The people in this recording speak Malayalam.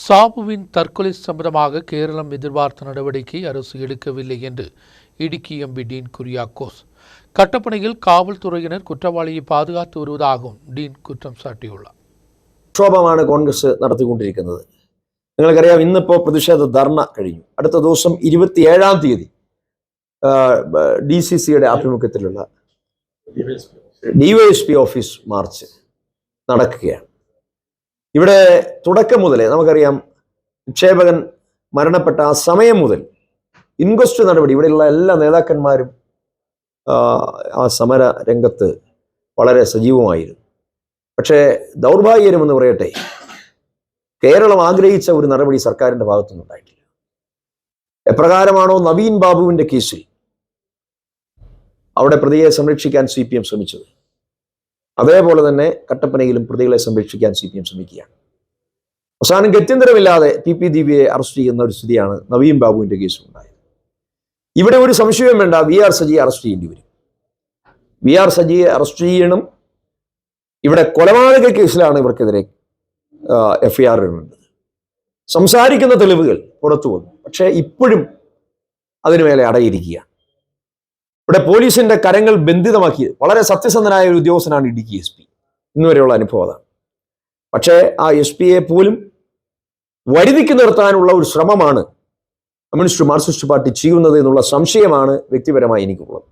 சாபுவின் தற்கொலை சம்பந்தமாக கேரளம் எதிர்பார்த்த நடவடிக்கை அரசு எடுக்கவில்லை என்று இடுக்கி எம்பி டீன் குரியாக்கோஸ் கட்டப்பனையில் കാവൽതുറയിனர் കുറ്റവാളിയെ പാതുകാത്തു വരുവതാகவும் ഡീൻ കുറ്റം സാട്ടിയുള്ളാർ. പ്രക്ഷോഭമാണ് കോൺഗ്രസ് നടത്തിക്കൊണ്ടിരിക്കുന്നത്. നിങ്ങൾക്കറിയാം, ഇന്നിപ്പോൾ പ്രതിഷേധ ധർണ കഴിഞ്ഞു. അടുത്ത ദിവസം 27-ാം തീയതി DCCയുടെ ആഭിമുഖ്യത്തിലുള്ള DYSP ഓഫീസ് മാർച്ച് നടക്കുകയാണ്. ഇവിടെ തുടക്കം മുതലേ നമുക്കറിയാം, നിക്ഷേപകൻ മരണപ്പെട്ട ആ സമയം മുതൽ ഇൻക്വസ്റ്റ് നടപടി ഇവിടെയുള്ള എല്ലാ നേതാക്കന്മാരും ആ സമര രംഗത്ത് വളരെ സജീവമായിരുന്നു. പക്ഷേ ദൗർഭാഗ്യകരമെന്ന് പറയട്ടെ, കേരളം ആഗ്രഹിച്ച ഒരു നടപടി സർക്കാരിൻ്റെ ഭാഗത്തുനിന്ന് ഉണ്ടായിട്ടില്ല. എപ്രകാരമാണോ നവീൻ ബാബുവിൻ്റെ കേസിൽ അവിടെ പ്രതിയെ സംരക്ഷിക്കാൻ CPM ശ്രമിച്ചത്, അതേപോലെ തന്നെ കട്ടപ്പനയിലും പ്രതികളെ സംരക്ഷിക്കാൻ CPM ശ്രമിക്കുകയാണ്. അവസാനം ഗത്യന്തരമില്ലാതെ PP ദീപിയെ അറസ്റ്റ് ചെയ്യുന്ന ഒരു സ്ഥിതിയാണ് നവീൻ ബാബുവിൻ്റെ കേസിൽ ഉണ്ടായത്. ഇവിടെ ഒരു സംശയവും വേണ്ട, VR സജിയെ അറസ്റ്റ് ചെയ്യേണ്ടി വരും. VR സജിയെ അറസ്റ്റ് ചെയ്യണം. ഇവിടെ കൊലപാതക കേസിലാണ് ഇവർക്കെതിരെ FIR ഇടുന്നത്. സംസാരിക്കുന്ന തെളിവുകൾ പുറത്തു വന്നു, പക്ഷേ ഇപ്പോഴും അതിനുമേലെ അടയിരിക്കുകയാണ്. ഇവിടെ പോലീസിന്റെ കരങ്ങൾ ബന്ധിതമാക്കിയത് വളരെ സത്യസന്ധനായ ഒരു ഉദ്യോഗസ്ഥനാണ് ഇടുക്കി SP. ഇന്നുവരെയുള്ള അനുഭവം അതാണ്. പക്ഷേ ആ SP-യെ പോലും വരുതിക്ക് നിർത്താനുള്ള ഒരു ശ്രമമാണ് കമ്മ്യൂണിസ്റ്റ് മാർക്സിസ്റ്റ് പാർട്ടി ചെയ്യുന്നത് എന്നുള്ള സംശയമാണ് വ്യക്തിപരമായി എനിക്കുള്ളത്.